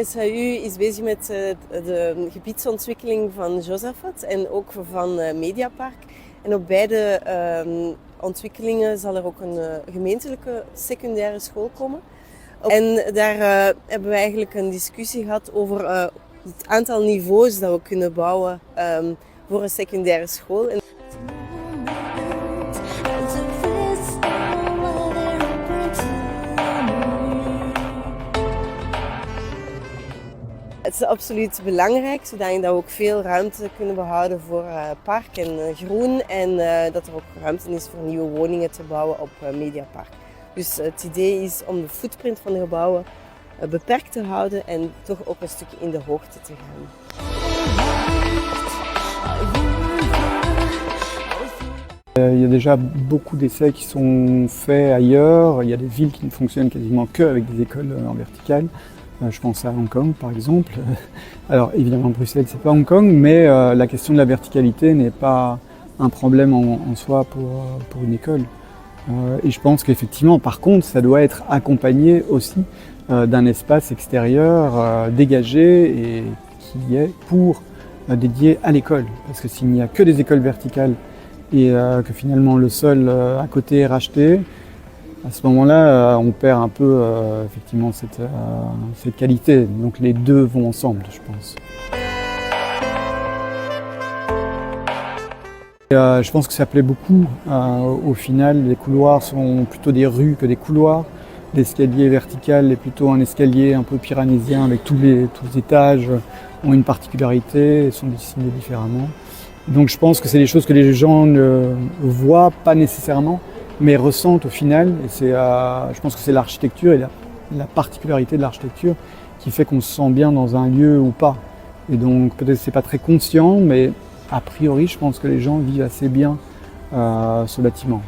SHU is bezig met de gebiedsontwikkeling van Josaphat en ook van Mediapark. En op beide ontwikkelingen zal er ook een gemeentelijke secundaire school komen. En daar hebben we eigenlijk een discussie gehad over het aantal niveaus dat we kunnen bouwen voor een secundaire school. Het is absoluut belangrijk, zodat we ook veel ruimte kunnen behouden voor park en groen. En dat er ook ruimte is voor nieuwe woningen te bouwen op Mediapark. Dus het idee is om de footprint van de gebouwen beperkt te houden en toch ook een stukje in de hoogte te gaan. Il y a déjà beaucoup d'essais qui sont faits ailleurs. Il y a des villes qui ne fonctionnent quasiment qu'avec des écoles en verticale. Je pense à Hong Kong par exemple. Alors évidemment Bruxelles c'est pas Hong Kong, mais la question de la verticalité n'est pas un problème en soi pour une école. Et je pense qu'effectivement par contre ça doit être accompagné aussi d'un espace extérieur dégagé et qui est dédié à l'école. Parce que s'il n'y a que des écoles verticales et que finalement le sol à côté est racheté, à ce moment-là, on perd un peu effectivement cette qualité. Donc les deux vont ensemble, je pense. Je pense que ça plaît beaucoup. Au final, les couloirs sont plutôt des rues que des couloirs. L'escalier vertical est plutôt un escalier un peu piranésien avec tous les étages ont une particularité et sont dessinés différemment. Donc je pense que c'est des choses que les gens ne voient pas nécessairement, mais ressentent au final. Et je pense que c'est l'architecture et la particularité de l'architecture qui fait qu'on se sent bien dans un lieu ou pas. Et donc peut-être que c'est pas très conscient, mais a priori je pense que les gens vivent assez bien ce bâtiment.